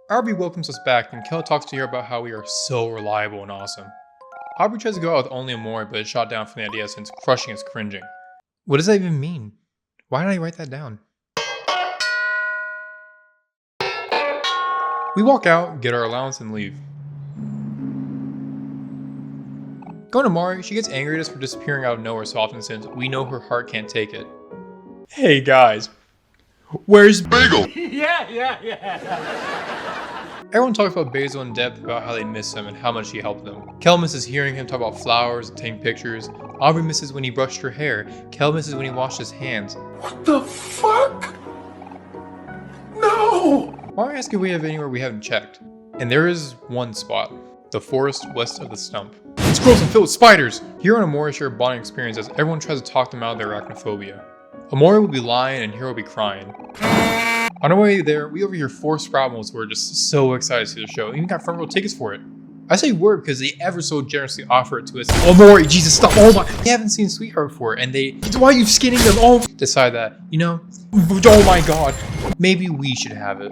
Aubrey welcomes us back, and Kel talks to her about how we are so reliable and awesome. Aubrey tries to go out with only Omori, but is shot down from the idea since crushing is cringing. What does that even mean? Why did I write that down? We walk out, get our allowance, and leave. Going to Mari, she gets angry at us for disappearing out of nowhere so often since we know her heart can't take it. Hey guys, where's Bagel? Everyone talks about Basil in depth about how they miss him and how much he helped them. Kel misses hearing him talk about flowers and taking pictures. Aubrey misses when he brushed her hair. Kel misses when he washed his hands. What the fuck? No! Mari asks if we have anywhere we haven't checked. And there is one spot. The forest west of the stump. It's gross and filled with spiders! Hero and Omori share a bonding experience as everyone tries to talk them out of their arachnophobia. Omori will be lying and Hero will be crying. On our way there, we overhear 4 Sproutmals who are just so excited to see the show, and even got front row tickets for it. I say word because they ever so generously offer it to us. Omori, Jesus, stop! Oh my! They haven't seen Sweetheart before, and why are you skinning them? Oh! Decide that, you know? Oh my god! Maybe we should have it.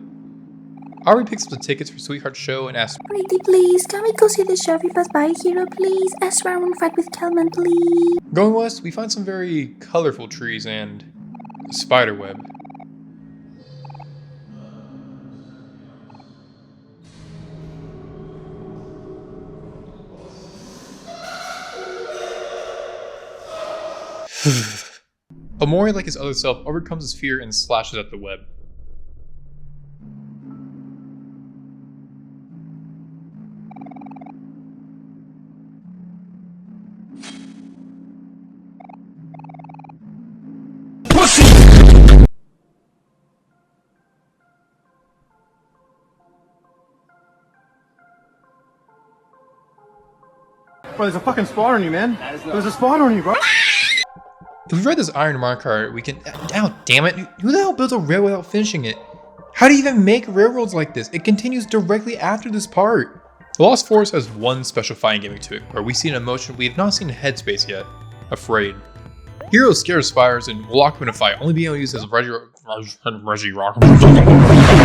Aubrey picks up the tickets for Sweetheart's show and asks, Pretty please, can we go see the show if we pass by Hero please? I swear I won't fight with Kelman please. Going west, we find some very colorful trees and a spider web. Omori, like his other self, overcomes his fear and slashes at the web. Bro, there's a fucking spawn on you, man. There's a spawn on you, bro. If we read this iron minecart, we can. Oh, damn it. Who the hell builds a railway without finishing it? How do you even make railroads like this? It continues directly after this part. The Lost Forest has one special fighting gimmick to it, where we see an emotion we have not seen in Headspace yet. Afraid. Hero is scared of spiders and will lock him in a fight, only being able to use his Reggie Rock.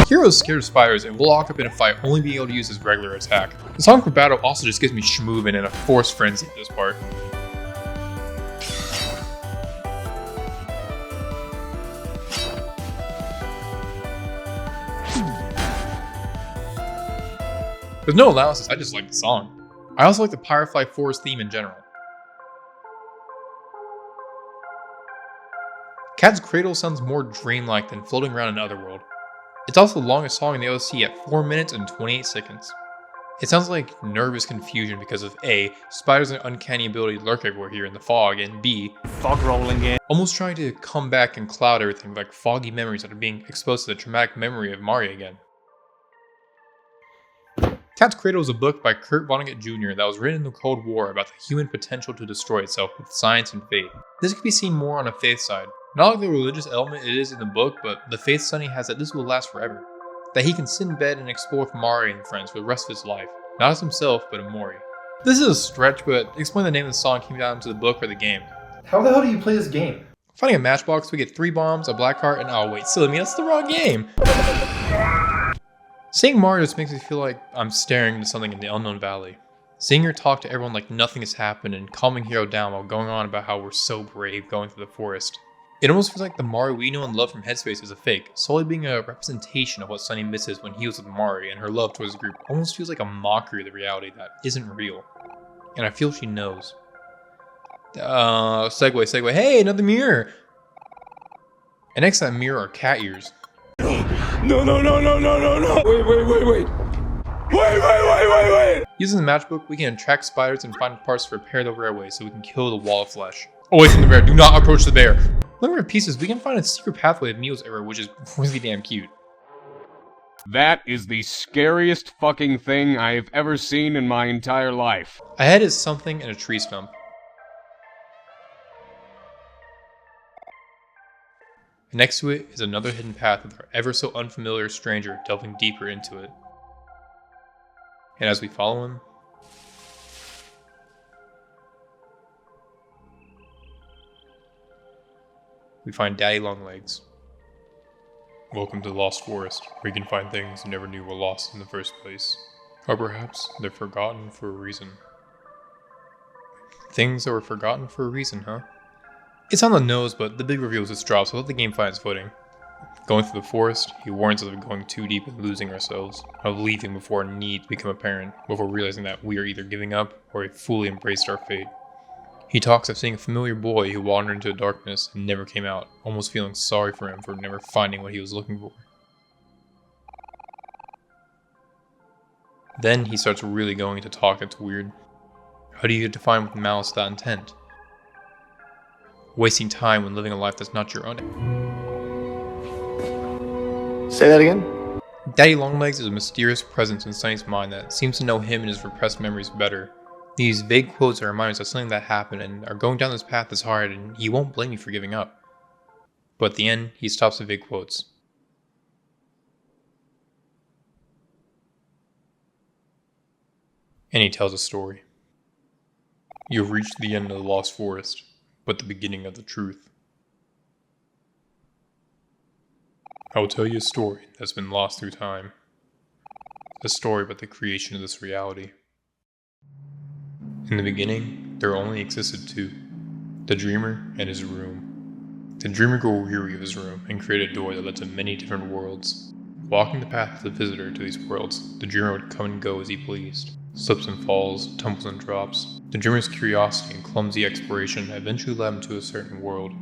Hero is scared of spiders and will lock up in a fight, only being able to use his regular attack. The song for battle also just gives me schmoovin' and a forced frenzy at this part. There's no allowances, I just like the song. I also like the Pyrefly Forest theme in general. Cat's Cradle sounds more dreamlike than floating around in Otherworld. It's also the longest song in the OC at 4 minutes and 28 seconds. It sounds like nervous confusion because of A, spiders and uncanny ability lurk everywhere here in the fog, and B, Fog rolling in. almost trying to come back and cloud everything like foggy memories that are being exposed to the traumatic memory of Mari again. Cat's Cradle is a book by Kurt Vonnegut Jr. that was written in the Cold War about the human potential to destroy itself with science and faith. This can be seen more on a faith side. Not like the religious element it is in the book, but the faith Sonny has that this will last forever. That he can sit in bed and explore with Mari and friends for the rest of his life. Not as himself, but Omori. This is a stretch, but explain the name of the song came down to the book or the game. How the hell do you play this game? Finding a matchbox, we get 3 bombs, a black heart, and oh wait, silly me, that's the wrong game! Seeing Mari just makes me feel like I'm staring into something in the unknown valley. Seeing her talk to everyone like nothing has happened and calming Hero down while going on about how we're so brave going through the forest. It almost feels like the Mari we know and love from Headspace is a fake, solely being a representation of what Sonny misses when he was with Mari, and her love towards the group almost feels like a mockery of the reality that isn't real. And I feel she knows. Segue, hey, another mirror! And next to that mirror are cat ears. No. Wait. Using the matchbook, we can attract spiders and find parts to repair the railway so we can kill the wall of flesh. Away from the bear, do not approach the bear! Looking for pieces, we can find a secret pathway of Neil's error, which is really damn cute. That is the scariest fucking thing I have ever seen in my entire life. Ahead is something in a tree stump. And next to it is another hidden path with our ever so unfamiliar stranger delving deeper into it. And as we follow him, we find Daddy Longlegs. Welcome to the Lost Forest, where you can find things you never knew were lost in the first place. Or perhaps they're forgotten for a reason. Things that were forgotten for a reason, huh? It's on the nose, but the big reveal just drops, so let the game find its footing. Going through the forest, he warns us of going too deep and losing ourselves, of leaving before our needs become apparent, before realizing that we are either giving up or have fully embraced our fate. He talks of seeing a familiar boy who wandered into the darkness and never came out, almost feeling sorry for him for never finding what he was looking for. Then he starts really going into talk that's weird. How do you define with malice that intent? Wasting time when living a life that's not your own. Say that again? Daddy Longlegs is a mysterious presence in Sunny's mind that seems to know him and his repressed memories better. These vague quotes are reminders of something that happened and are going down this path is hard and he won't blame you for giving up. But at the end, he stops the vague quotes. And he tells a story. You have reached the end of the Lost Forest, but the beginning of the truth. I will tell you a story that's been lost through time. A story about the creation of this reality. In the beginning, there only existed two, the dreamer and his room. The dreamer grew weary of his room and created a door that led to many different worlds. Walking the path of the visitor to these worlds, the dreamer would come and go as he pleased. Slips and falls, tumbles and drops. The dreamer's curiosity and clumsy exploration eventually led him to a certain world.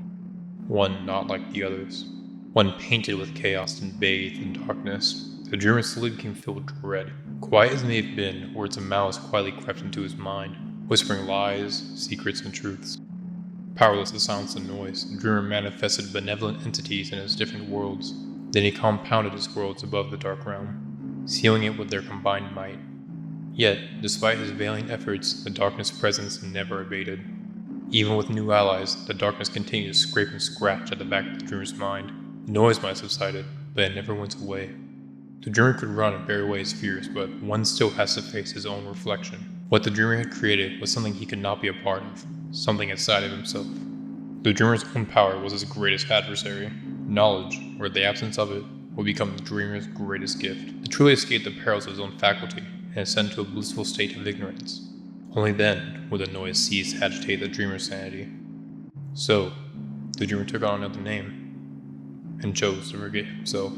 One not like the others. One painted with chaos and bathed in darkness. The dreamer slowly became filled with dread. Quiet as may have been, words of malice quietly crept into his mind, whispering lies, secrets, and truths. Powerless to silence the noise, the dreamer manifested benevolent entities in his different worlds. Then he compounded his worlds above the dark realm, sealing it with their combined might. Yet, despite his valiant efforts, the darkness' presence never abated. Even with new allies, the darkness continued to scrape and scratch at the back of the dreamer's mind. The noise might have subsided, but it never went away. The dreamer could run and bear away his fears, but one still has to face his own reflection. What the dreamer had created was something he could not be a part of, something outside of himself. The dreamer's own power was his greatest adversary. Knowledge, or the absence of it, would become the dreamer's greatest gift. To truly escape the perils of his own faculty and ascend to a blissful state of ignorance. Only then would the noise cease to agitate the dreamer's sanity. So, the dreamer took on another name, and chose to forget himself.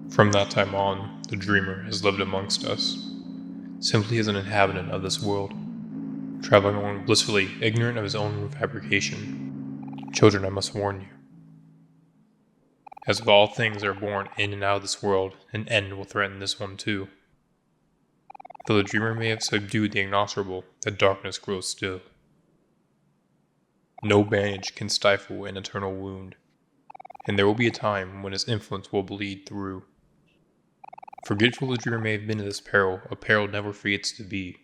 From that time on, the dreamer has lived amongst us, simply as an inhabitant of this world, traveling along blissfully ignorant of his own fabrication. Children, I must warn you. As of all things that are born in and out of this world, an end will threaten this one too. Though the dreamer may have subdued the inexorable, the darkness grows still. No bandage can stifle an eternal wound, and there will be a time when its influence will bleed through. Forgetful the dreamer may have been in this peril, a peril never forgets to be.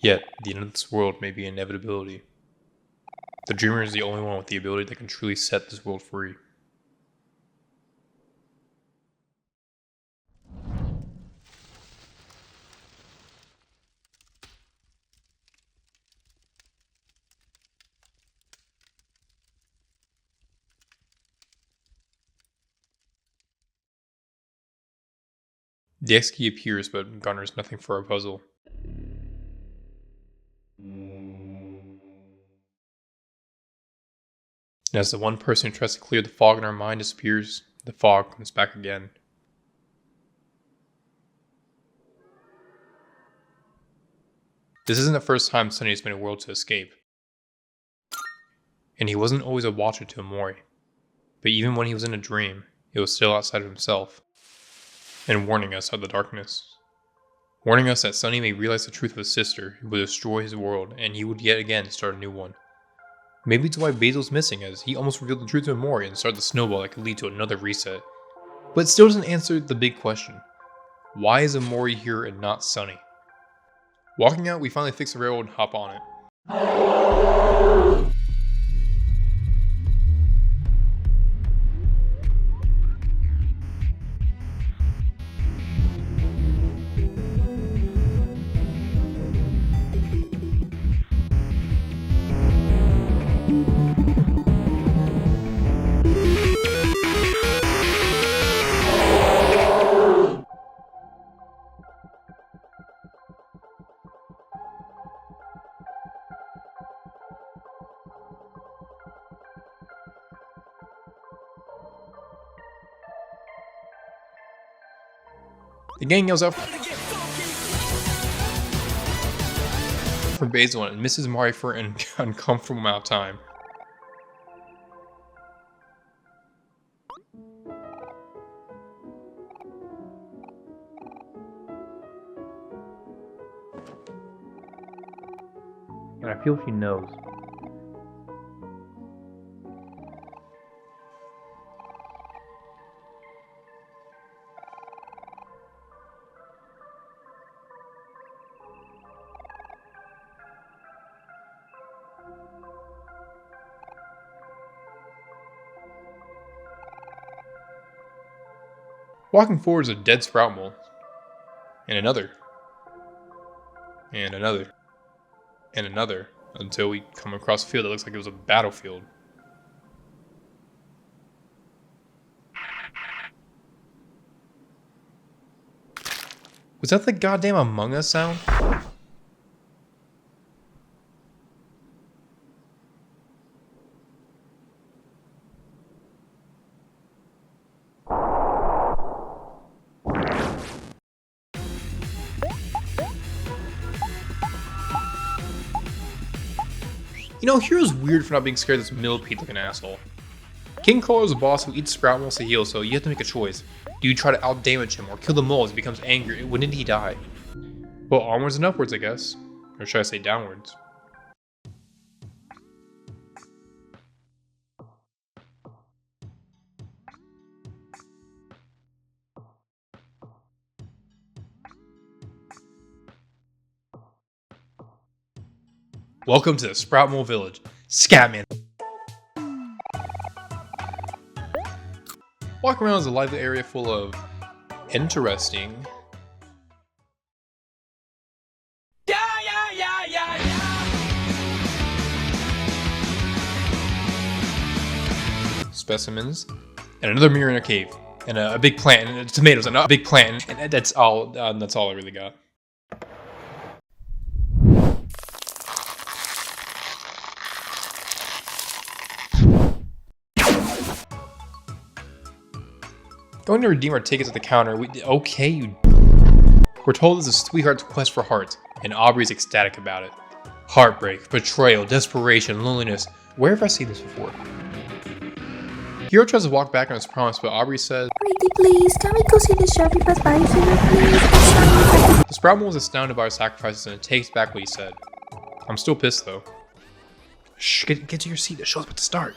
Yet, the end of this world may be an inevitability. The dreamer is the only one with the ability that can truly set this world free. The X key appears, but garners nothing for our puzzle. And as the one person who tries to clear the fog in our mind disappears, the fog comes back again. This isn't the first time Sunny has been a world to escape. And he wasn't always a watcher to Omori. But even when he was in a dream, it was still outside of himself, and warning us of the darkness. Warning us that Sunny may realize the truth of his sister, who would destroy his world, and he would yet again start a new one. Maybe it's why Basil's missing, as he almost revealed the truth to Omori and started the snowball that could lead to another reset. But it still doesn't answer the big question. Why is Omori here and not Sunny? Walking out, we finally fix the railroad and hop on it. The gang yells out for Basil and misses Omori for an uncomfortable amount of time. And I feel she knows. Walking forward is a dead sprout mole. And another. And another. And another. Until we come across a field that looks like it was a battlefield. Was that the goddamn Among Us sound? You know, Hero's weird for not being scared of this millipede looking asshole. King Cole is a boss who eats sprout moles to heal, so you have to make a choice. Do you try to out-damage him or kill the mole as he becomes angry? When did he die? Well, onwards and upwards, I guess. Or should I say downwards? Welcome to the Sprout Mole Village. Scatman. Walk around is a lively area full of interesting specimens, and another mirror in a cave, and a big plant, and tomatoes, and a big plant, and that's all I really got. Going to redeem our tickets at the counter. We're told it's a sweetheart's quest for hearts, and Aubrey's ecstatic about it. Heartbreak, betrayal, desperation, loneliness. Where have I seen this before? Hero tries to walk back on his promise, but Aubrey says, Pretty please, can we go see the sheriff pass by here, please? the Sprout Mole was astounded by our sacrifices and takes back what he said. I'm still pissed though. Shh, get to your seat, the show's about to start.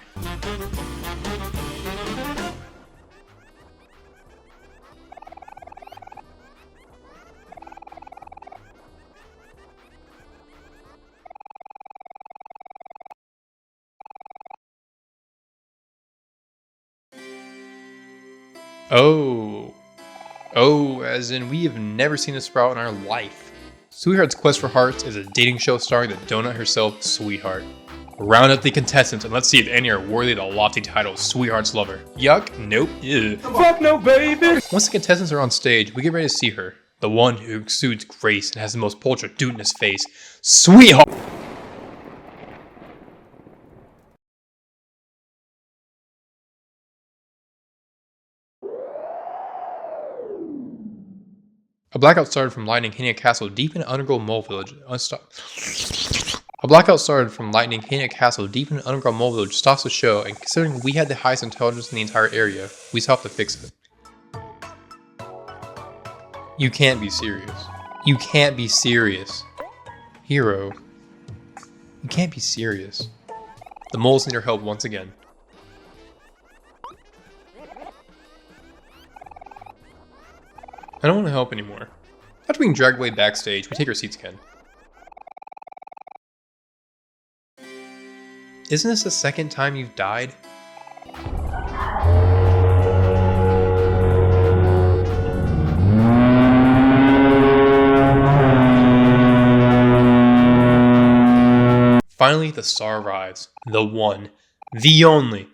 Oh, as in we have never seen a Sprout in our life. Sweetheart's Quest for Hearts is a dating show starring the donut herself, Sweetheart. Round up the contestants and let's see if any are worthy of the lofty title of Sweetheart's Lover. Yuck, nope, ew. Fuck no, baby! Once the contestants are on stage, we get ready to see her. The one who exudes grace and has the most ultra dude in his face. Sweetheart! A blackout started from lightning hitting a castle deep in an underground mole village. A blackout started from lightning hitting a castle deep in an underground mole village stops the show, and considering we had the highest intelligence in the entire area, we still have to fix it. You can't be serious. You can't be serious. Hero. You can't be serious. The moles need our help once again. I don't want to help anymore. After being dragged away backstage, we take our seats again. Isn't this the second time you've died? Finally, the star arrives. The one. The only.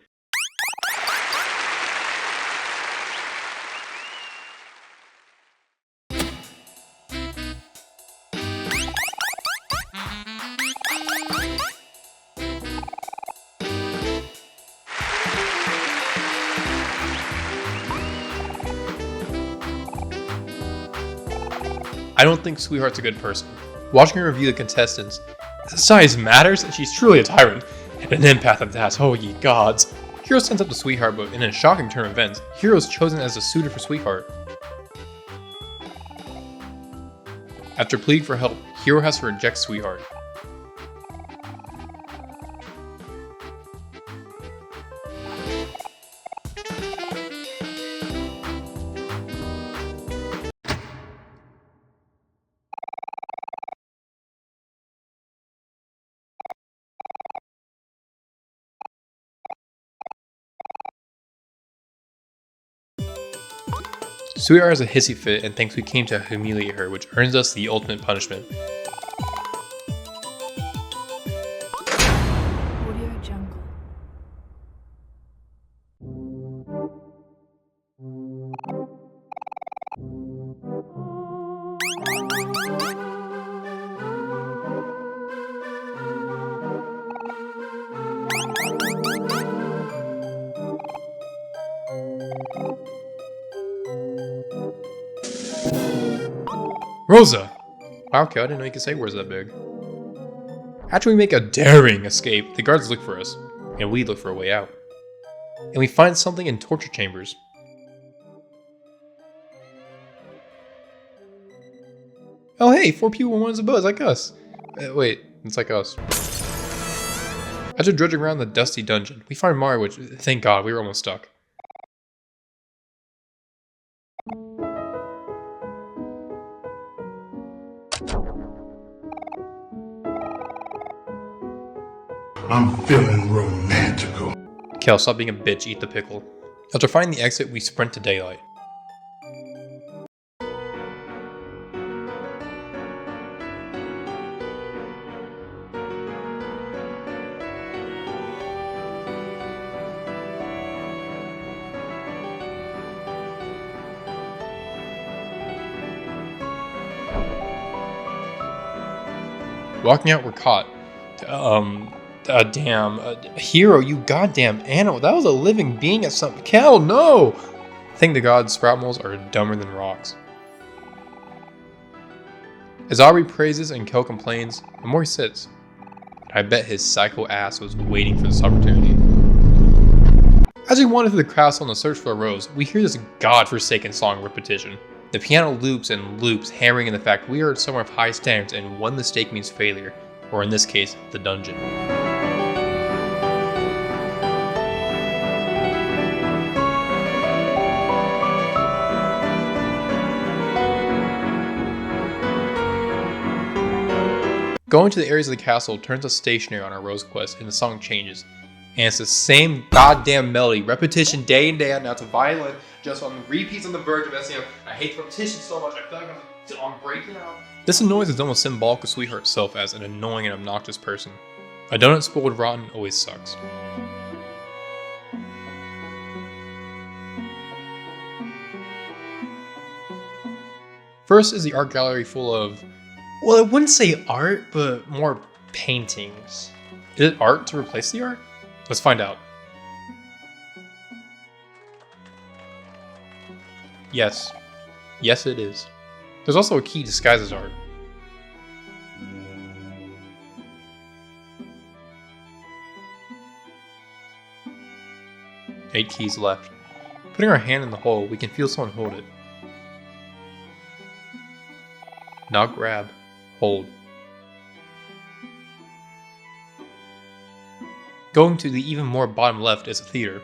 don't think Sweetheart's a good person. Watching her review the contestants, size matters, and she's truly a tyrant, and an empath at that, oh ye gods. Hero sends up to Sweetheart, but in a shocking turn of events, Hero is chosen as a suitor for Sweetheart. After pleading for help, Hero has to reject Sweetheart. Sweetheart has a hissy fit and thinks we came to humiliate her, which earns us the ultimate punishment. Audio Jungle. Rosa! Wow, okay, I didn't know you could say words that big. After we make a daring escape, the guards look for us, and we look for a way out. And we find something in torture chambers. Oh hey, 4 people in one's a buzz, like us. Wait, it's like us. After dredging around the dusty dungeon, we find Mari, which, thank God, we were almost stuck. I'm feeling romantical. Kel, stop being a bitch, eat the pickle. After finding the exit, we sprint to daylight. Walking out, we're caught. Hero, you goddamn animal. That was a living being at some. Kel, no! I think the gods sprout moles are dumber than rocks. As Aubrey praises and Kel complains, Omori sits. I bet his psycho ass was waiting for this opportunity. As we wander through the castle in the search for a rose, we hear this godforsaken song repetition. The piano loops and loops, hammering in the fact we are somewhere of high standards and one mistake means failure, or in this case, the dungeon. Going to the areas of the castle turns us stationary on our rose quest and the song changes. And it's the same goddamn melody, repetition day in day out. Now it's a violin, just on repeats on the verge of SEO. I hate the repetition so much, I feel like I'm breaking out. This annoyance is almost symbolic of Sweetheart herself as an annoying and obnoxious person. A donut spoiled rotten always sucks. First is the art gallery full of, well, I wouldn't say art, but more paintings. Is it art to replace the art? Let's find out. Yes. Yes, it is. There's also a key disguised as art. Eight keys left. Putting our hand in the hole, we can feel someone hold it. Now grab. Hold. Going to the even more bottom left is a theater.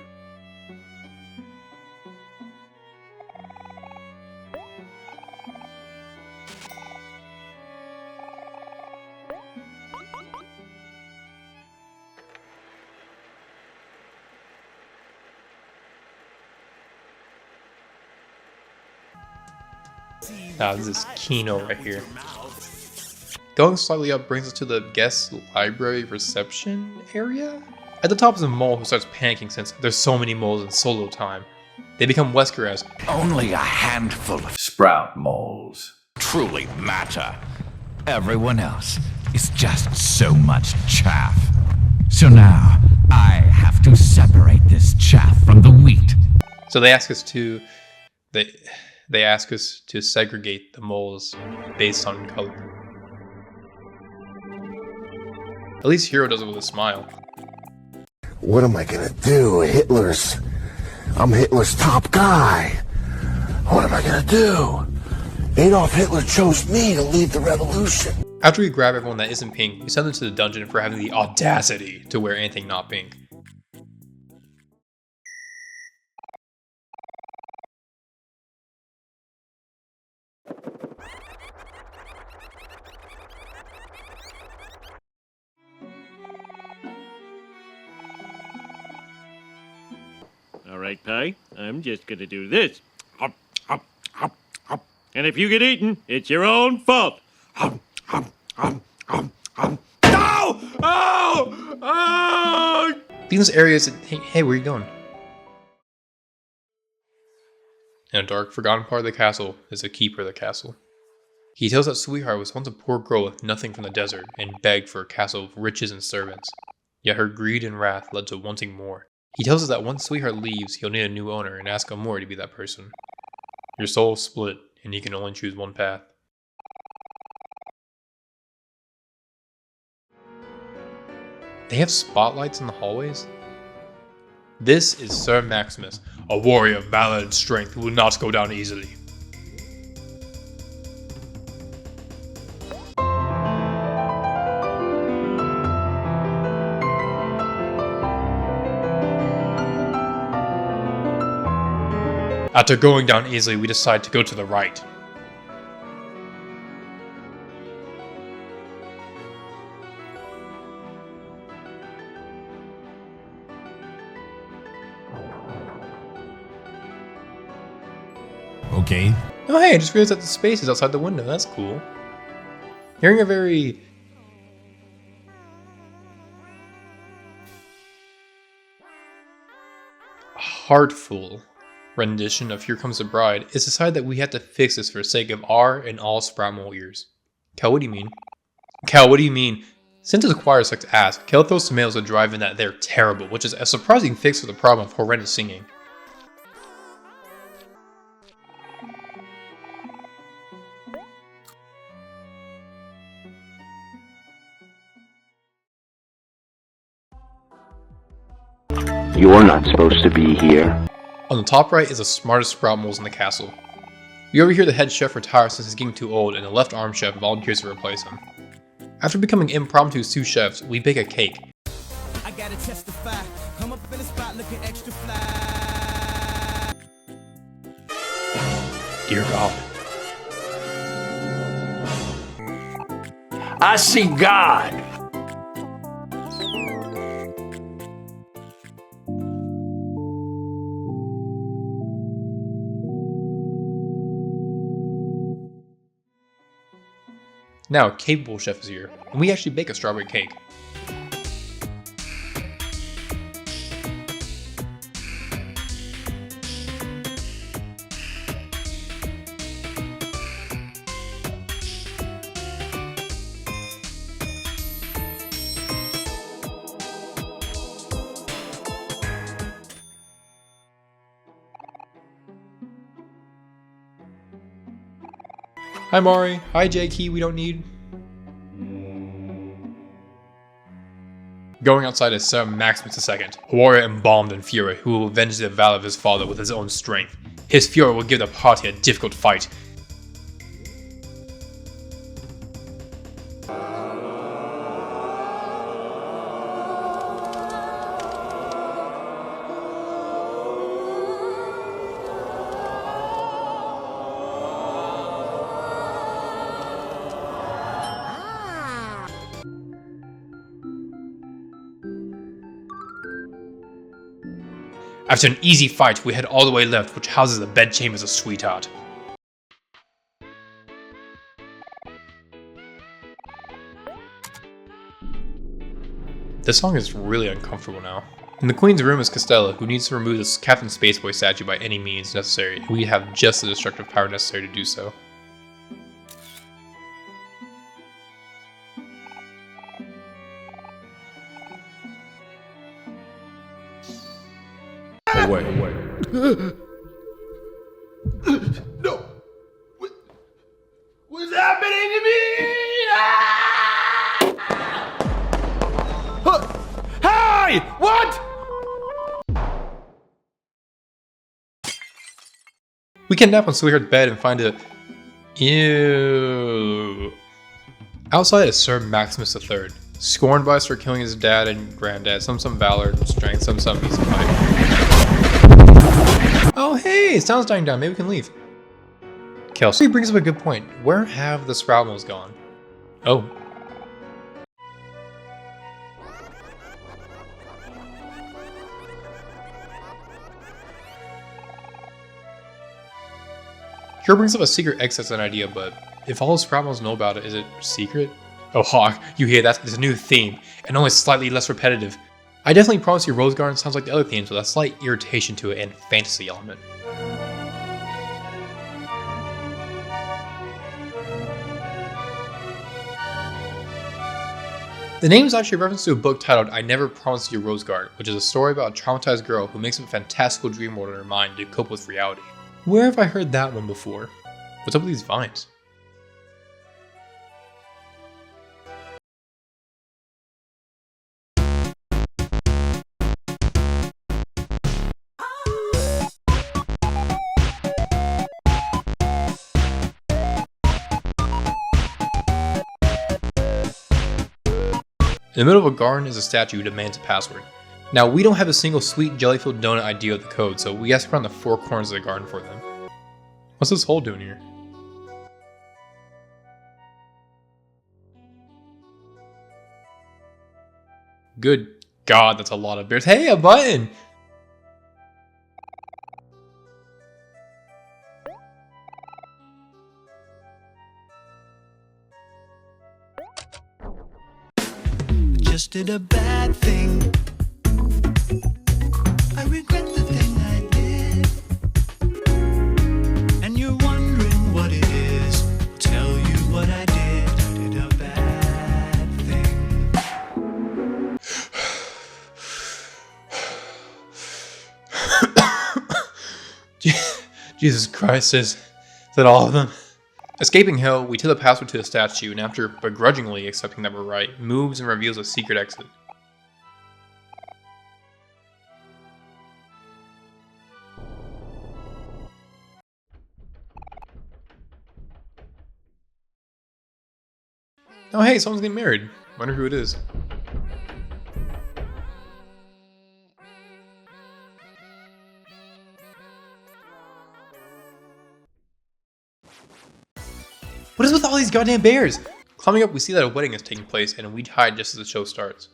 Now this is Kino right here. Going slightly up brings us to the guest library reception area? At the top is a mole who starts panicking since there's so many moles in solo time. They become Wesker as only a handful of sprout moles truly matter. Everyone else is just so much chaff. So now I have to separate this chaff from the wheat. So they ask us to... They ask us to segregate the moles based on color. At least Hero does it with a smile. What am I gonna do? I'm Hitler's top guy. What am I gonna do? Adolf Hitler chose me to lead the revolution. After we grab everyone that isn't pink, we send them to the dungeon for having the audacity to wear anything not pink. Alright, Pie, I'm just gonna do this. And if you get eaten, it's your own fault. No! Oh! Oh! These areas. Hey, where are you going? In a dark, forgotten part of the castle is the keeper of the castle. He tells that Sweetheart was once a poor girl with nothing from the desert and begged for a castle of riches and servants. Yet her greed and wrath led to wanting more. He tells us that once Sweetheart leaves, he'll need a new owner and ask Omori to be that person. Your soul is split, and you can only choose one path. They have spotlights in the hallways? This is Sir Maximus, a warrior of valor and strength who will not go down easily. After going down easily, we decide to go to the right. Okay. Oh hey, I just realized that the space is outside the window. That's cool. Hearing a very heartful rendition of Here Comes the Bride, it's decided that we have to fix this for the sake of our and all Sprout Mole ears. Kel, what do you mean? Kel, what do you mean? Since the choir sucks ass, Kel throws tomatoes to drive in that they're terrible, which is a surprising fix for the problem of horrendous singing. You're not supposed to be here. On the top right is the smartest Sprout Moles in the castle. We overhear the head chef retire since he's getting too old and the left arm chef volunteers to replace him. After becoming impromptu sous chefs, we bake a cake. I gotta testify. Come up in the spot looking extra fly. Dear God. I see God. Now a capable chef is here, and we actually bake a strawberry cake. Hi Mari, hi J-Key, we don't need. Going outside is Sir Maximus II, a warrior embalmed in fury who will avenge the valor of his father with his own strength. His fury will give the party a difficult fight. After an easy fight, we head all the way left, which houses the bedchambers of Sweetheart. This song is really uncomfortable now. In the Queen's room is Costella, who needs to remove this Captain Spaceboy statue by any means necessary, and we have just the destructive power necessary to do so. No! Why? What? We kidnap on Sweetheart's bed and find a... Ew. Outside is Sir Maximus III, scorned by us for killing his dad and granddad, some valor, strength, some easy fight. Oh hey, sound's dying down, maybe we can leave. Kelsey brings up a good point. Where have the sprout moles gone? Oh. Hero brings up a secret exit as an idea, but if all the sprout moles know about it, is it secret? Oh Hawk, you hear that? There's a new theme, and only slightly less repetitive. I definitely promise you Rose Garden sounds like the other themes with a slight irritation to it and fantasy element. The name is actually a reference to a book titled I Never Promised You a Rose Garden, which is a story about a traumatized girl who makes up a fantastical dream world in her mind to cope with reality. Where have I heard that one before? What's up with these vines? In the middle of a garden is a statue who demands a password. Now, we don't have a single sweet jelly-filled donut idea of the code, so we ask around the four corners of the garden for them. What's this hole doing here? Good God, that's a lot of bears. Hey, a button! Just did a bad thing. I regret the thing I did. And you're wondering what it is. I'll tell you what I did. I did a bad thing. Jesus Christ, is that all of them? Escaping hell, we tell the password to the statue, and after begrudgingly accepting that we're right, moves and reveals a secret exit. Oh hey, someone's getting married. Wonder who it is. What is with all these goddamn bears? Climbing up, we see that a wedding is taking place, and we hide just as the show starts.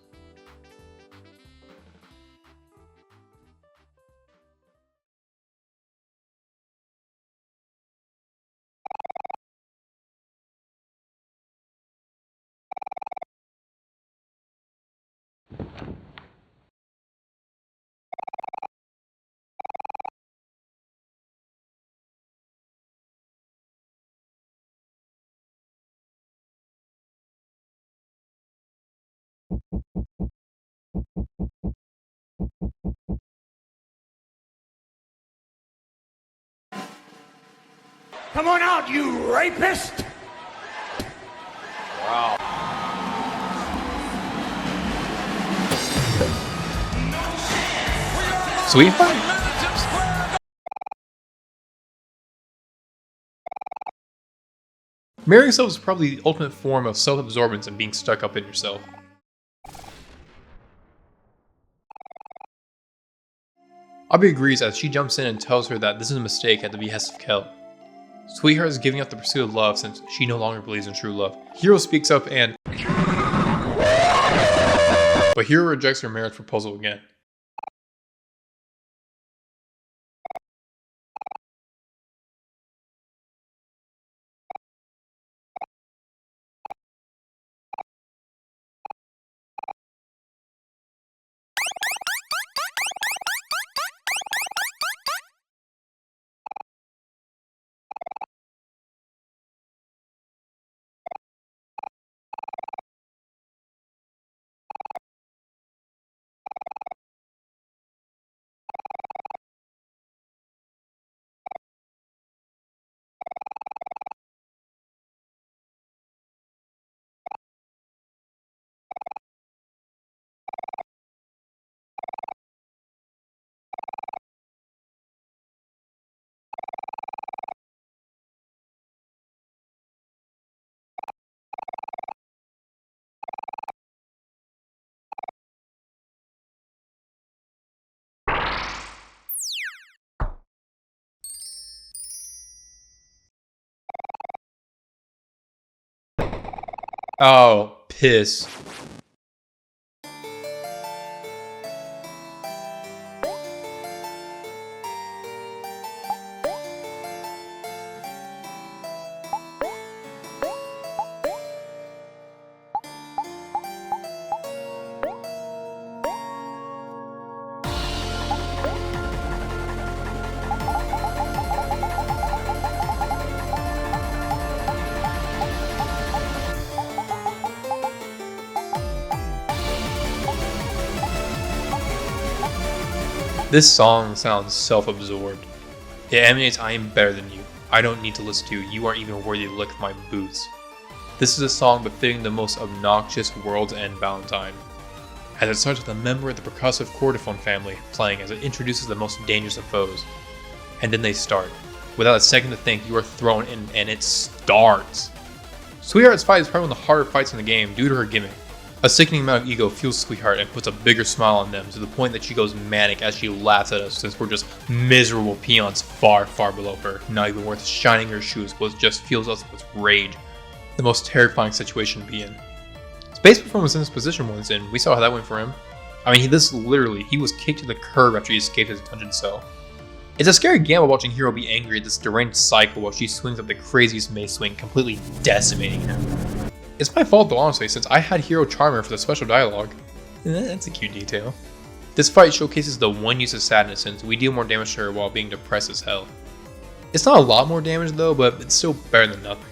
Come on out, you rapist! Wow. Sweetheart? Marrying yourself is probably the ultimate form of self-absorbance and being stuck up in yourself. Abby agrees as she jumps in and tells her that this is a mistake at the behest of Kel. Sweetheart is giving up the pursuit of love since she no longer believes in true love. Hero speaks up and... But Hero rejects her marriage proposal again. Oh, piss. This song sounds self-absorbed. It emanates, I am better than you. I don't need to listen to you. You aren't even worthy to lick my boots. This is a song befitting the most obnoxious Worlds End Valentine. As it starts with a member of the percussive chordophone family playing as it introduces the most dangerous of foes. And then they start. Without a second to think, you are thrown in and it starts. Sweetheart's fight is probably one of the harder fights in the game due to her gimmick. A sickening amount of ego fuels Sweetheart and puts a bigger smile on them to the point that she goes manic as she laughs at us since we're just miserable peons far, far below her, not even worth shining her shoes, but just fills us with rage. The most terrifying situation to be in. Spaceman was in this position once and we saw how that went for him. I mean, he was kicked to the curb after he escaped his dungeon cell. It's a scary gamble watching Hero be angry at this deranged cycle while she swings up the craziest mace swing, completely decimating him. It's my fault though, honestly, since I had Hero Charmer for the special dialogue. That's a cute detail. This fight showcases the one use of sadness since we deal more damage to her while being depressed as hell. It's not a lot more damage though, but it's still better than nothing.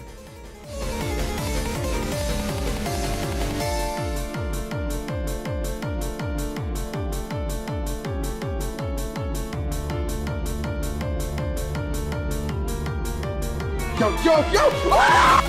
Yo, yo, yo! Ah!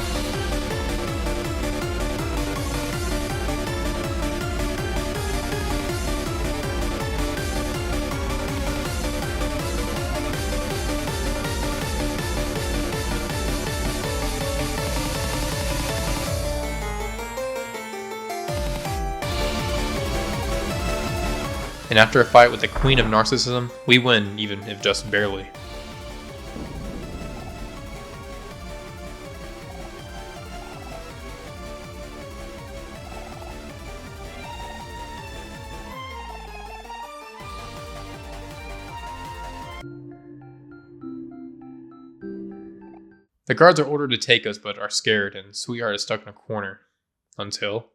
And after a fight with the Queen of Narcissism, we win, even if just barely. The guards are ordered to take us, but are scared, and Sweetheart is stuck in a corner. Until...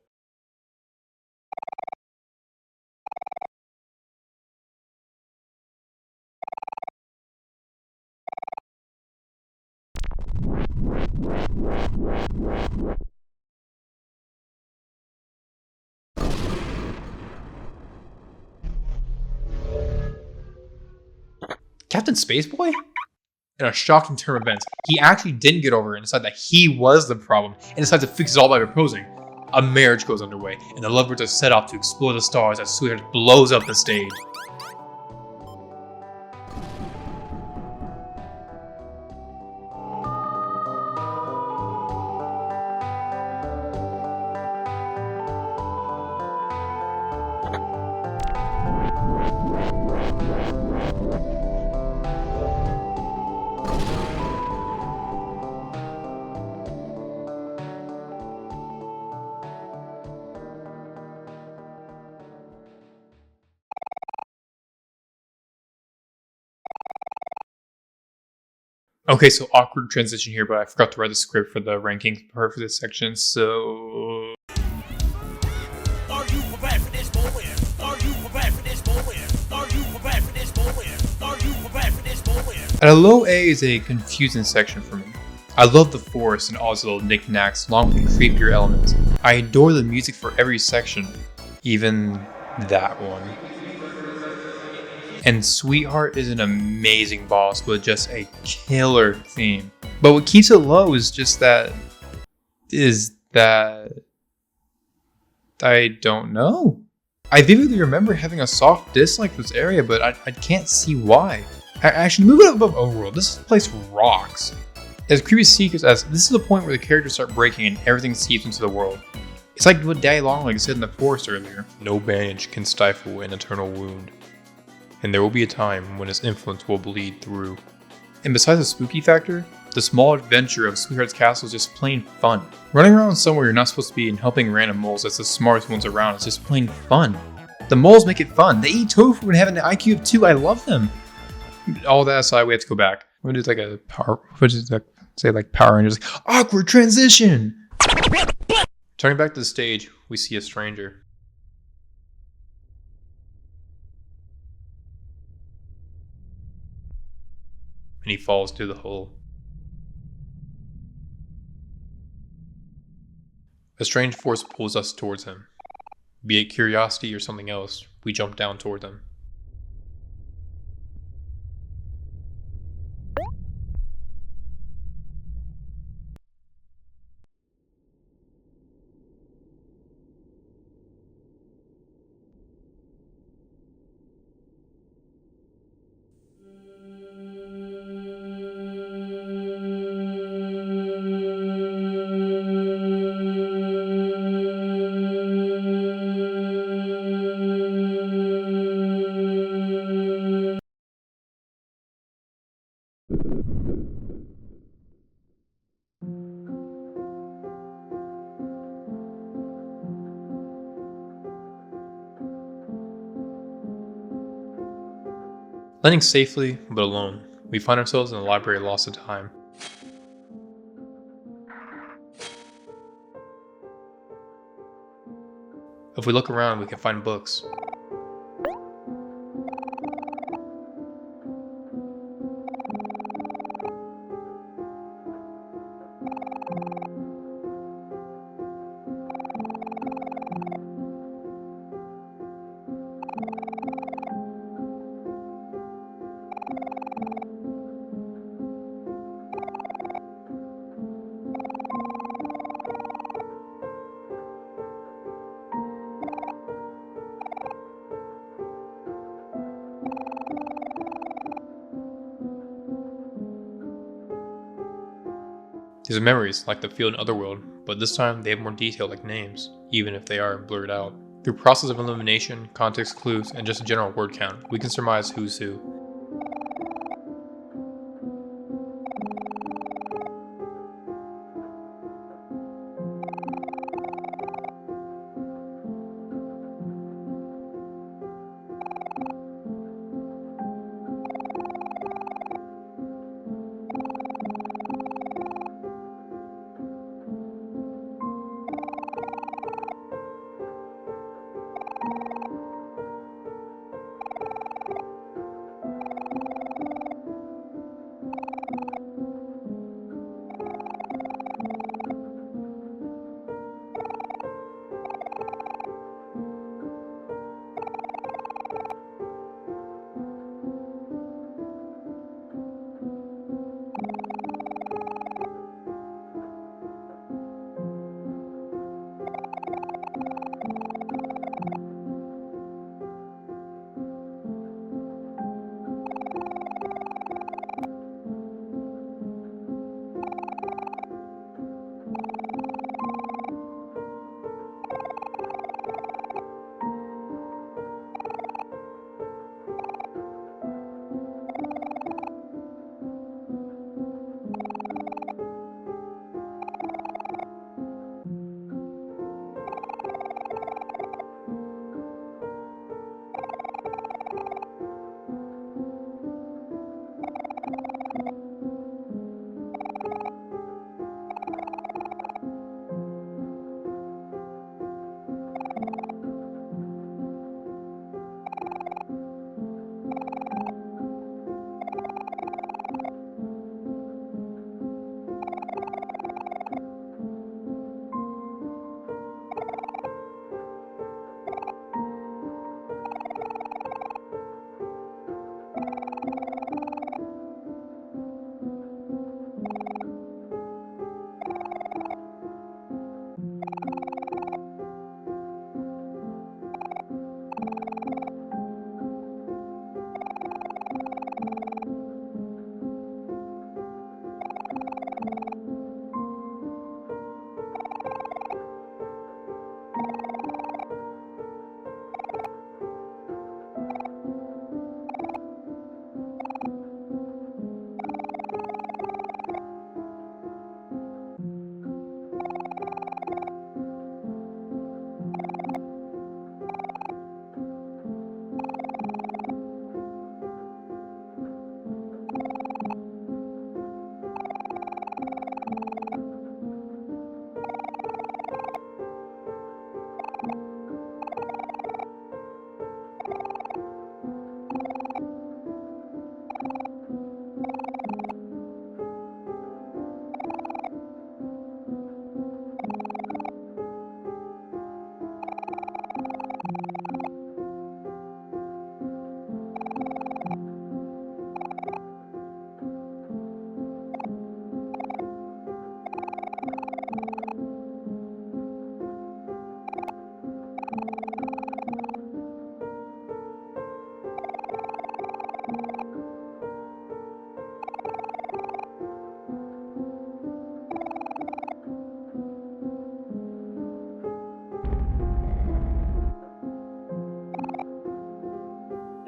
Captain Spaceboy? In a shocking turn of events, he actually didn't get over it and decided that he was the problem and decided to fix it all by proposing. A marriage goes underway, and the lovebirds are set off to explore the stars as Sweetheart blows up the stage. Okay, so awkward transition here, but I forgot to write the script for the ranking part for this section, so... Are you prepared for this moment? Are you prepared for this moment? Are you prepared for this moment? Are you prepared for this moment? At a low A is a confusing section for me. I love the forest and all its little knickknacks, along with the creepier elements. I adore the music for every section, even that one. And Sweetheart is an amazing boss with just a killer theme. But what keeps it low is just that... I don't know. I vividly remember having a soft dislike for this area, but I can't see why. I should move it above Overworld. This place rocks. As creepy secrets as this is the point where the characters start breaking and everything seeps into the world. It's like what Daddy Longlegs said in the forest earlier. No bandage can stifle an eternal wound. And there will be a time when its influence will bleed through. And besides the spooky factor, The small adventure of Sweetheart's Castle is just plain fun. Running around somewhere you're not supposed to be and helping random moles that's the smartest ones around is just plain fun. The moles make it fun. They eat tofu and have an IQ of 2. I love them. All that aside, we have to go back. We're gonna do like a power, what is that? Say like Power Rangers, like, awkward transition. Turning back to the stage, we see a stranger. And he falls through the hole. A strange force pulls us towards him. Be it curiosity or something else, we jump down toward them. Landing safely, but alone, we find ourselves in the library lost to time. If we look around, we can find books. These are memories like the field in Otherworld, but this time they have more detail like names, even if they are blurred out. Through process of elimination, context clues, and just a general word count, we can surmise who's who.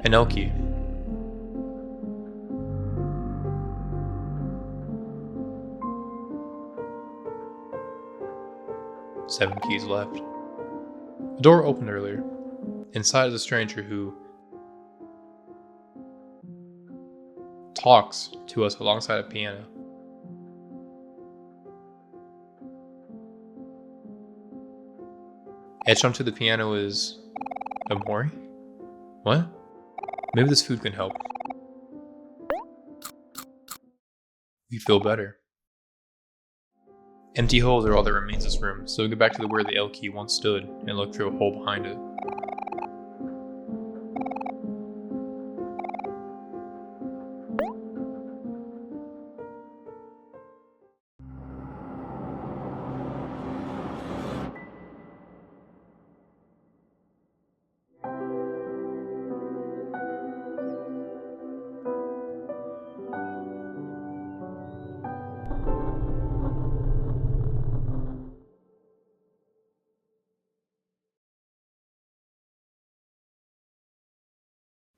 An L key. Seven keys left. The door opened earlier. Inside is a stranger who talks to us alongside a piano. Etched onto the piano is Omori? What? Maybe this food can help. We feel better. Empty holes are all that remains in this room, so we go back to where the L key once stood and look through a hole behind it.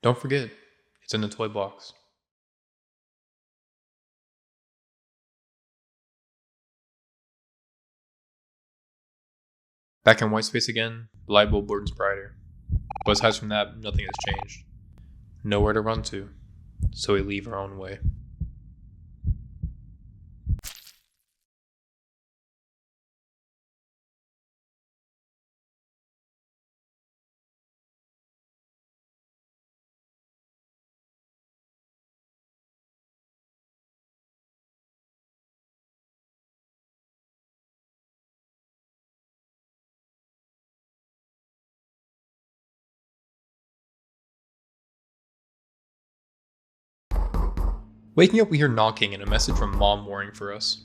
Don't forget, it's in the toy box. Back in white space again, the light bulb burns brighter. But aside from that, nothing has changed. Nowhere to run to, so we leave our own way. Waking up, we hear knocking and a message from Mom worrying for us.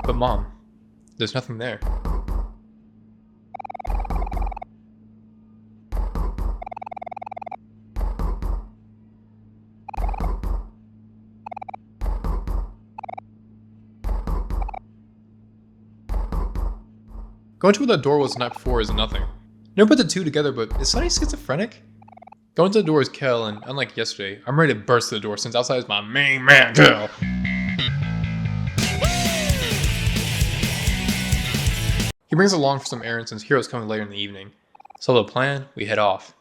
But Mom, there's nothing there. Going to where that door was the night before is nothing. Never put the two together, but is Sunny schizophrenic? Going to the door is Kel, and unlike yesterday, I'm ready to burst the door since outside is my main man, Kel. He brings along for some errands since Hero's coming later in the evening. So the plan, we head off.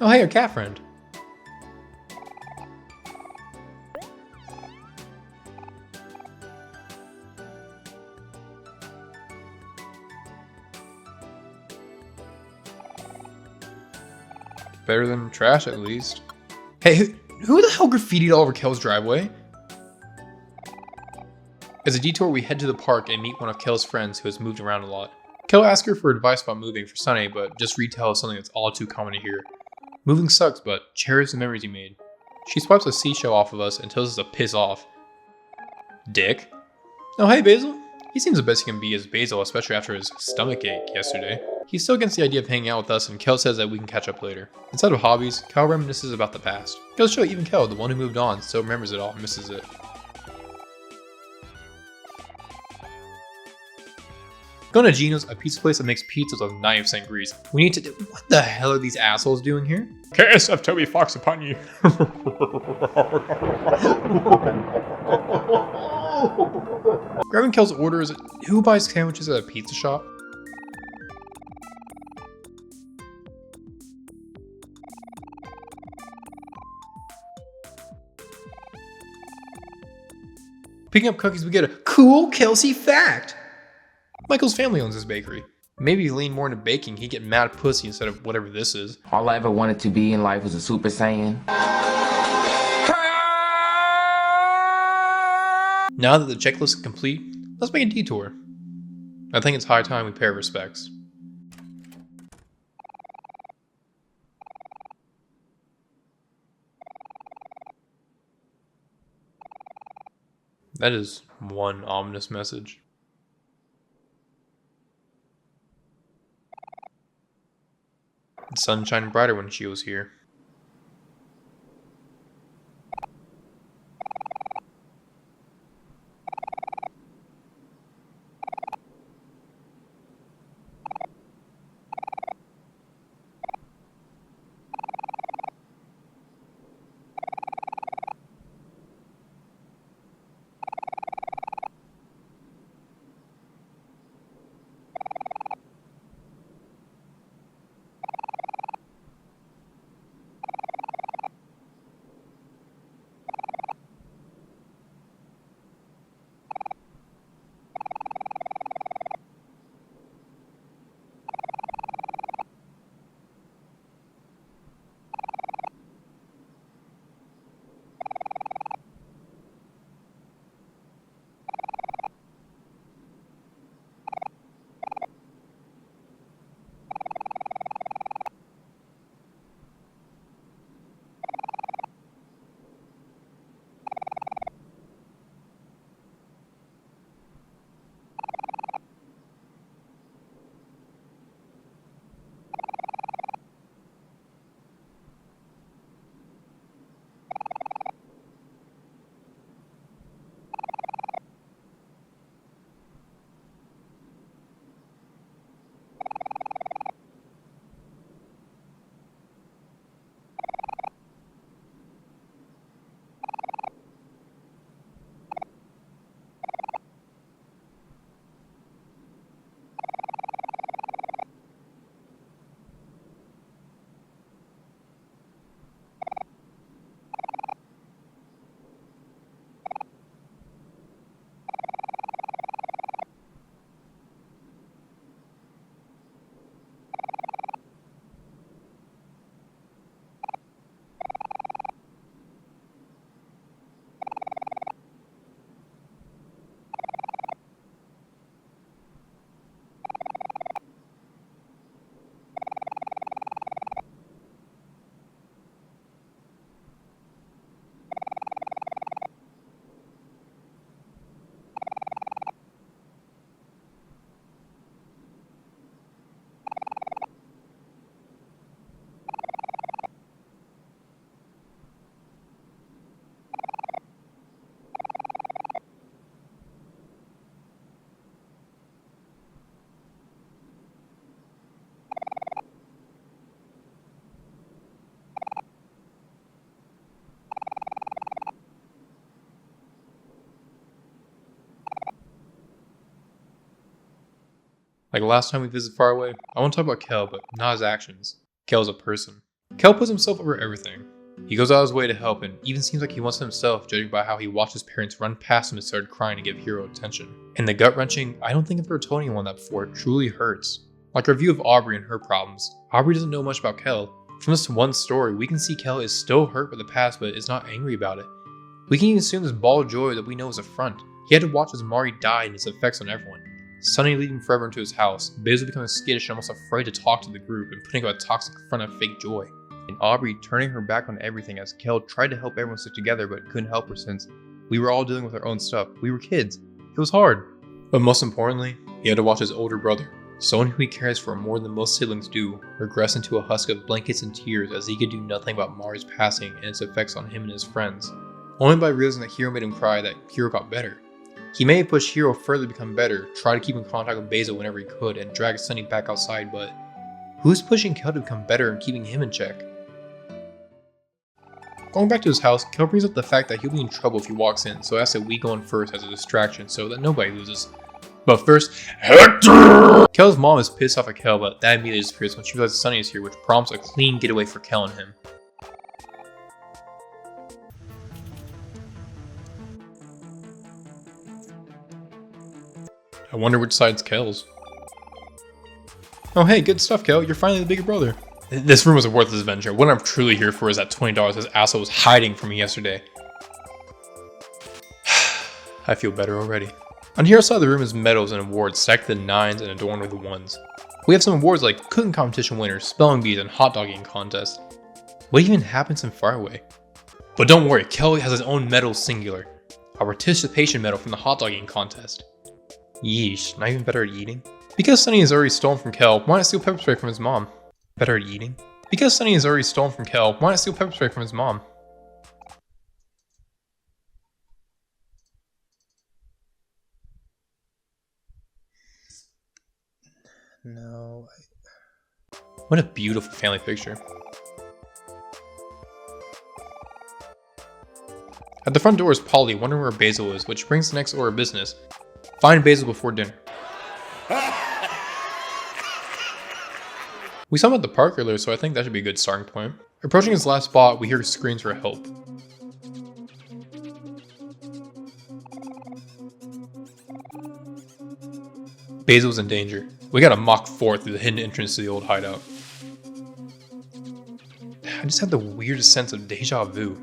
Oh hey, our cat friend. Better than trash, at least. Hey, who the hell graffitied all over Kel's driveway? As a detour, we head to the park and meet one of Kel's friends who has moved around a lot. Kel asks her for advice about moving for Sunny, but just retells something that's all too common to hear. Moving sucks, but cherish the memories you made. She swipes a seashell off of us and tells us to piss off. Dick. Oh hey Basil. He seems the best he can be as Basil, especially after his stomach ache yesterday. He's still against the idea of hanging out with us, and Kel says that we can catch up later. Instead of hobbies, Kel reminisces about the past. Goes to show even Kel, the one who moved on, still remembers it all and misses it. Going to Gino's, a pizza place that makes pizzas with 9% grease. We need to do— what the hell are these assholes doing here? Curse of Toby Fox upon you. Grabbing Kel's order is— who buys sandwiches at a pizza shop? Picking up cookies, we get a cool Kelsey fact. Michael's family owns this bakery. Maybe if he leaned more into baking, he'd get mad pussy instead of whatever this is. All I ever wanted to be in life was a Super Saiyan. Now that the checklist is complete, let's make a detour. I think it's high time we pay our respects. That is one ominous message. The sun shined brighter when she was here. Like last time we visited Faraway, I want to talk about Kel, but not his actions. Kel's a person. Kel puts himself over everything. He goes out of his way to help and even seems like he wants it himself, judging by how he watched his parents run past him and started crying to give Hero attention. And the gut-wrenching, I don't think I've ever told anyone that before, truly hurts. Like our view of Aubrey and her problems. Aubrey doesn't know much about Kel. From this one story, we can see Kel is still hurt by the past but is not angry about it. We can even assume this ball of joy that we know is a front. He had to watch as Mari died and its effects on everyone. Sunny leaving forever into his house, Basil becoming skittish and almost afraid to talk to the group and putting up a toxic front of fake joy. And Aubrey turning her back on everything as Kel tried to help everyone stick together but couldn't help her since we were all dealing with our own stuff. We were kids. It was hard. But most importantly, he had to watch his older brother, someone who he cares for more than most siblings do, regress into a husk of blankets and tears as he could do nothing about Mari's passing and its effects on him and his friends. Only by realizing that Hero made him cry that Hero got better. He may have pushed Hero further to become better, try to keep in contact with Basil whenever he could, and drag Sunny back outside, but who's pushing Kel to become better and keeping him in check? Going back to his house, Kel brings up the fact that he'll be in trouble if he walks in, so asks that we go in first as a distraction so that nobody loses. But first, Hector! Kel's mom is pissed off at Kel, but that immediately disappears when she realizes Sunny is here, which prompts a clean getaway for Kel and him. I wonder which side's Kel's. Oh hey, good stuff Kel, you're finally the bigger brother. This room was a worthless adventure. What I'm truly here for is that $20 this asshole was hiding from me yesterday. I feel better already. On here outside the room is medals and awards stacked to the 9s and adorned with the 1s. We have some awards like cooking competition winners, spelling bees, and hot dog eating contest. What even happens in Faraway? But don't worry, Kel has his own medal singular. A participation medal from the hot dog eating contest. Yeesh, not even better at eating? Because Sunny has already stolen from Kel, why not steal pepper spray from his mom? Better at eating? Because Sunny has already stolen from Kel, why not steal pepper spray from his mom? No. What a beautiful family picture. At the front door is Polly, wondering where Basil is, which brings the next order of business. Find Basil before dinner. We saw him at the park earlier, so I think that should be a good starting point. Approaching his last spot, we hear screams for help. Basil's in danger. We gotta Mach 4 through the hidden entrance to the old hideout. I just had the weirdest sense of deja vu.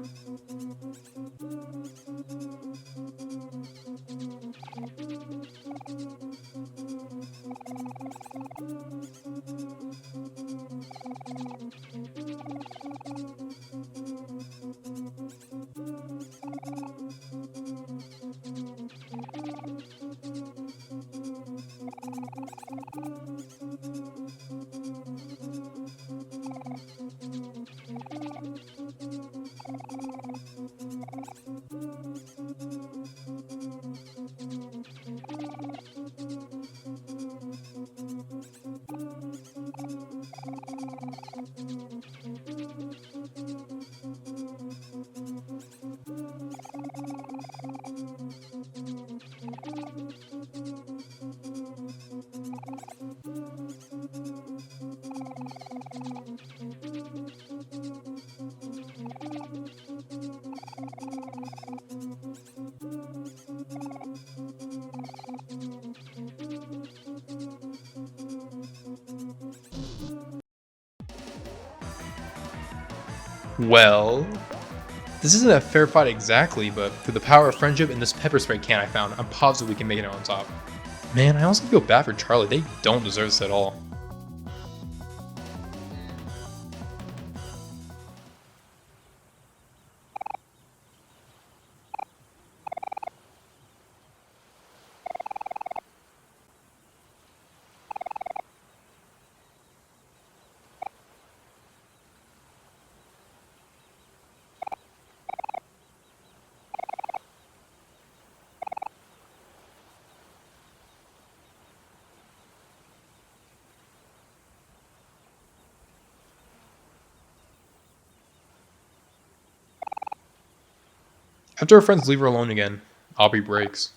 Well, this isn't a fair fight exactly, but through the power of friendship and this pepper spray can I found, I'm positive we can make it out on top. Man, I also feel bad for Charlie, they don't deserve this at all. After her friends leave her alone again, Aubrey breaks.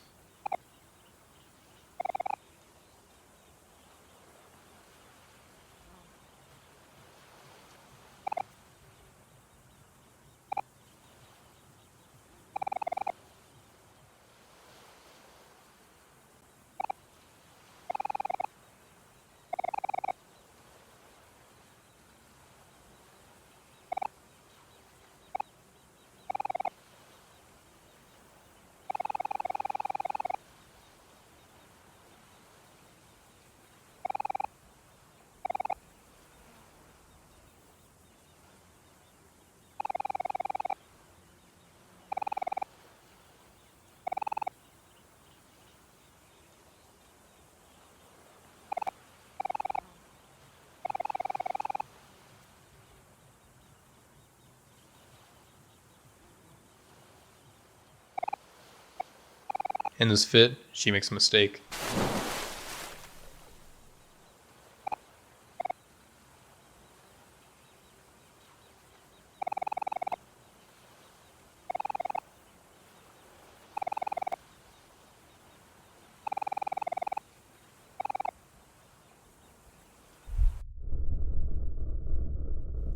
In this fit, she makes a mistake.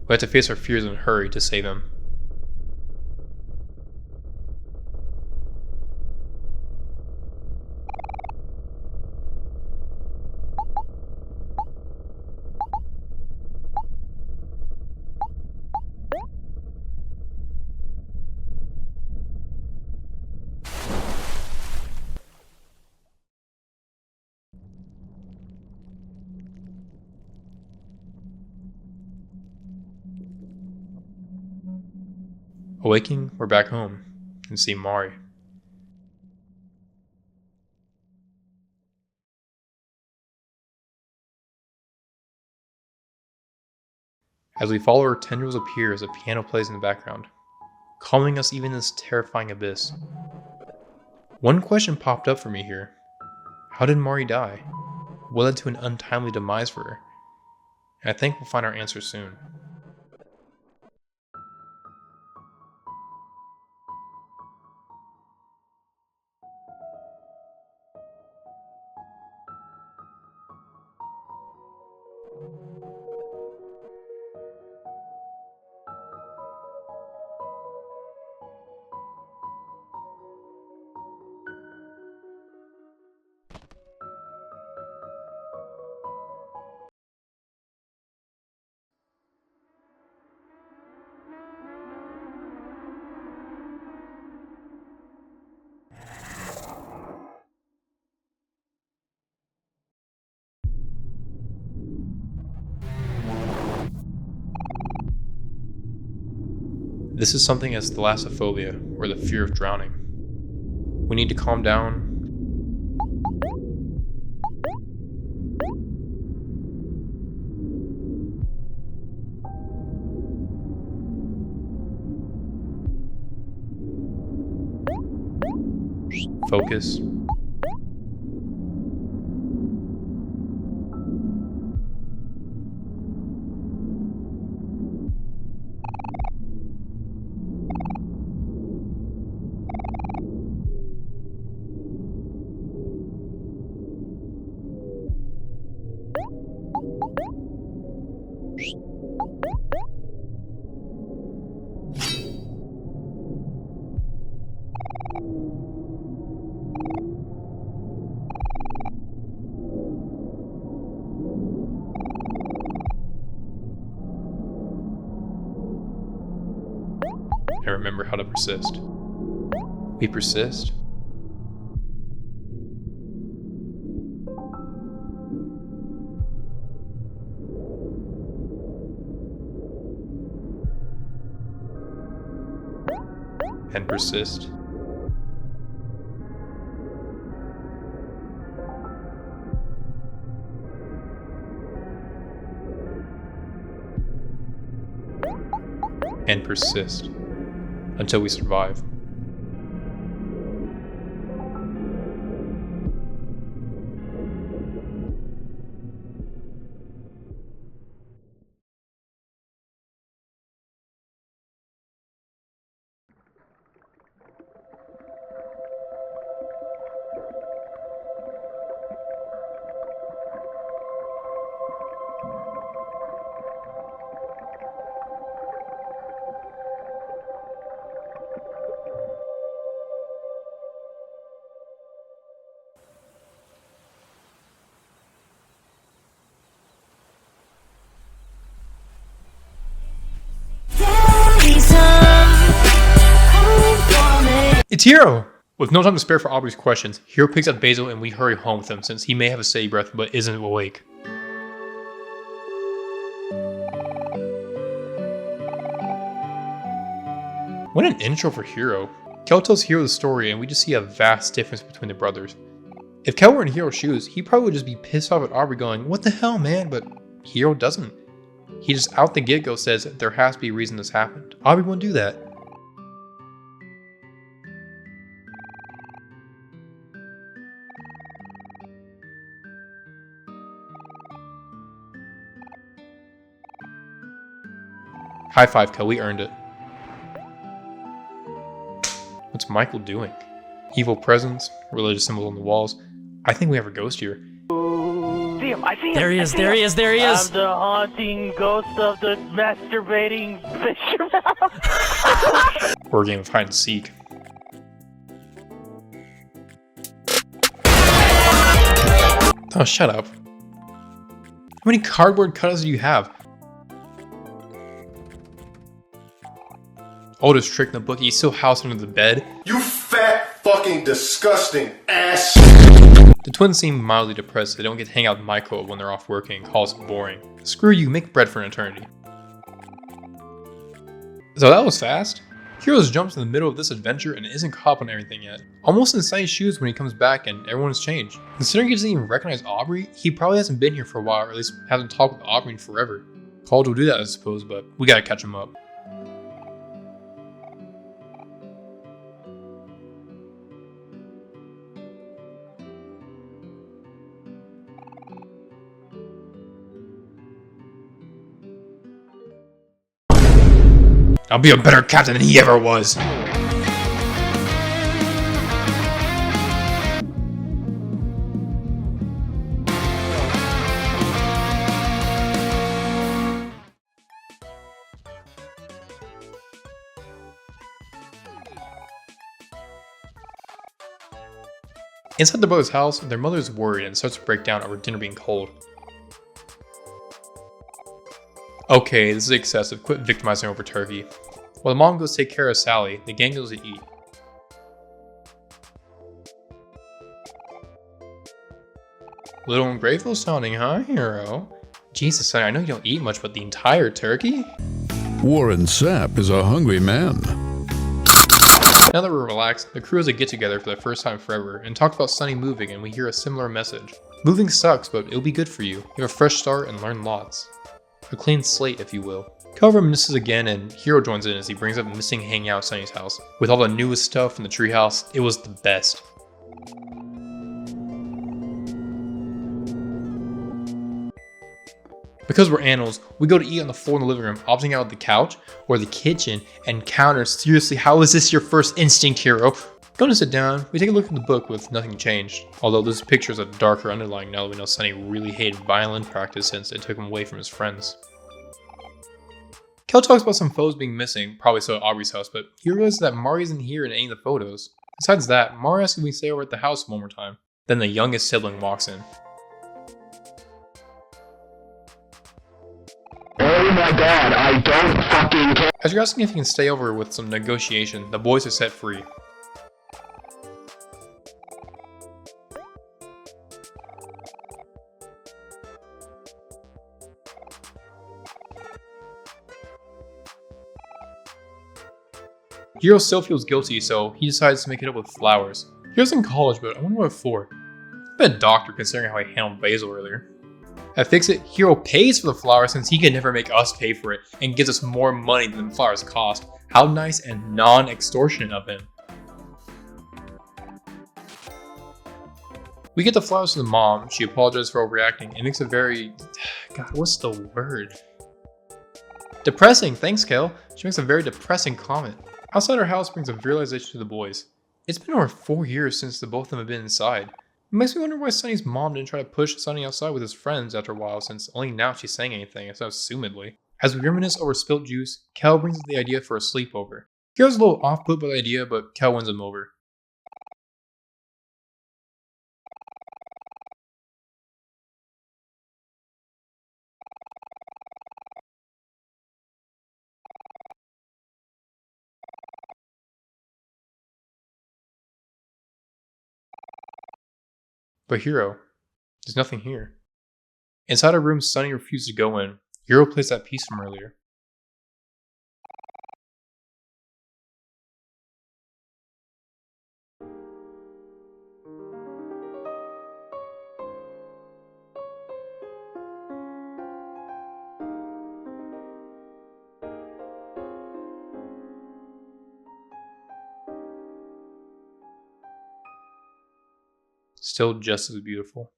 We have to face our fears in a hurry to save him. Awaking, we're back home and see Mari. As we follow her, tendrils appear as a piano plays in the background, calming us even in this terrifying abyss. One question popped up for me here. How did Omori die? What led to an untimely demise for her? And I think we'll find our answer soon. This is something as thalassophobia, or the fear of drowning. We need to calm down. Focus. And remember how to persist. We persist. And persist. And persist until we survive. It's Hiro! With no time to spare for Aubrey's questions, Hiro picks up Basil and we hurry home with him since he may have a steady breath but isn't awake. What an intro for Hiro. Kel tells Hiro the story and we just see a vast difference between the brothers. If Kel were in Hiro's shoes, he probably would just be pissed off at Aubrey going, "What the hell, man?" But Hiro doesn't. He just out the get-go says there has to be a reason this happened. Aubrey won't do that. High five, Kel, we earned it. What's Michael doing? Evil presence, religious symbols on the walls. I think we have a ghost here. See him, I see him! There he is, there he is, there he is! I'm the haunting ghost of the masturbating fisherman. Or a game of hide and seek. Oh, shut up. How many cardboard cutouts do you have? Oldest trick in the book, he's still housed under the bed. You fat fucking disgusting ass. The twins seem mildly depressed. They don't get to hang out with Michael when they're off working and calls it boring. Screw you, make bread for an eternity. So that was fast. Heroes jumps in the middle of this adventure and isn't caught up on everything yet. Almost inside his shoes when he comes back and everyone's changed. Considering he doesn't even recognize Aubrey, he probably hasn't been here for a while, or at least hasn't talked with Aubrey in forever. College will do that, I suppose, but we gotta catch him up. I'll be a better captain than he ever was! Inside their brother's house, their mother is worried and starts to break down over dinner being cold. Okay, this is excessive. Quit victimizing over turkey. While the mom goes to take care of Sally, the gang goes to eat. Little ungrateful sounding, huh, hero? Jesus, son, I know you don't eat much, but the entire turkey? Warren Sapp is a hungry man. Now that we're relaxed, the crew has a get-together for the first time forever and talk about Sunny moving, and we hear a similar message. Moving sucks, but it'll be good for you. You have a fresh start and learn lots. A clean slate, if you will. Kel reminisces again, and Hiro joins in as he brings up missing hanging out at Sunny's house. With all the newest stuff in the treehouse, it was the best. Because we're animals, we go to eat on the floor in the living room, opting out of the couch or the kitchen and counter. Seriously, how is this your first instinct, Hiro? Going to sit down, we take a look at the book with nothing changed. Although this picture is a darker underlying now that we know Sunny really hated violin practice since it took him away from his friends. Kel talks about some photos being missing, probably so at Aubrey's house, but he realizes that Mari isn't here in any of the photos. Besides that, Mari asks if we stay over at the house one more time. Then the youngest sibling walks in. Oh my god, I don't fucking care. As you're asking if you can stay over with some negotiation, the boys are set free. Hiro still feels guilty, so he decides to make it up with flowers. Hiro's in college, but I wonder what for. I've been a doctor considering how I handled Basil earlier. At Fix-It, Hiro pays for the flowers since he can never make us pay for it and gives us more money than the flowers cost. How nice and non-extortionate of him. We get the flowers to the mom. She apologizes for overreacting and makes a very... God, what's the word? Depressing, thanks Kel. She makes a very depressing comment. Outside our house brings a realization to the boys. It's been over 4 years since the both of them have been inside. It makes me wonder why Sunny's mom didn't try to push Sunny outside with his friends after a while, since only now she's saying anything, so assumedly. As we reminisce over spilt juice, Kel brings up the idea for a sleepover. Hiro's a little off-put by the idea, but Kel wins him over. But Hiro, there's nothing here. Inside a room Sunny refused to go in, Hiro plays that piece from earlier. Still just as beautiful.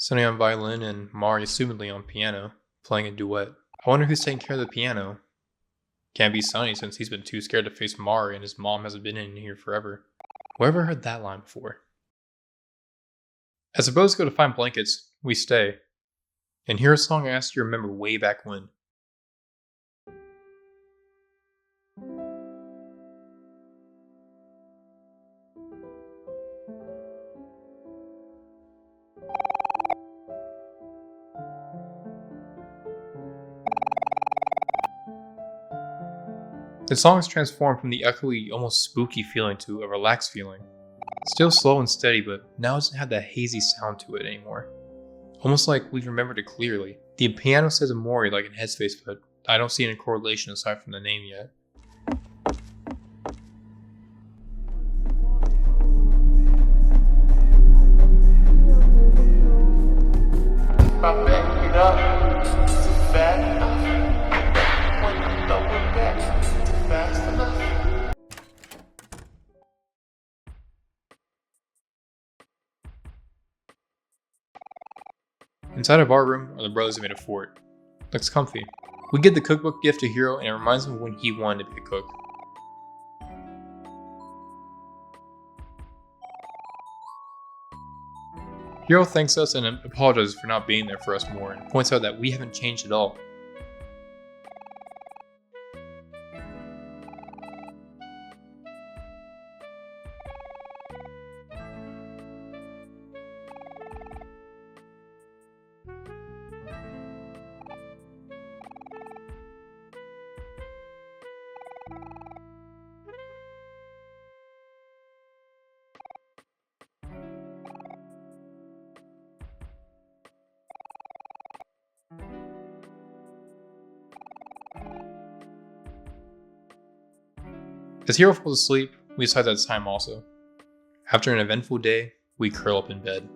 Sunny on violin and Mari assumedly on piano, playing a duet. I wonder who's taking care of the piano. Can't be Sunny since he's been too scared to face Mari and his mom hasn't been in here forever. Whoever heard that line before? As the boys go to find blankets, we stay. And hear a song I asked you to remember way back when. The song is transformed from the echoey, almost spooky feeling to a relaxed feeling. Still slow and steady, but now it doesn't have that hazy sound to it anymore. Almost like we've remembered it clearly. The piano says Omori like in Headspace, but I don't see any correlation aside from the name yet. Inside of our room are the brothers who made a fort. Looks comfy. We give the cookbook gift to Hiro and it reminds him of when he wanted to be a cook. Hiro thanks us and apologizes for not being there for us more and points out that we haven't changed at all. As Hiro falls asleep, we decide that it's time also. After an eventful day, we curl up in bed.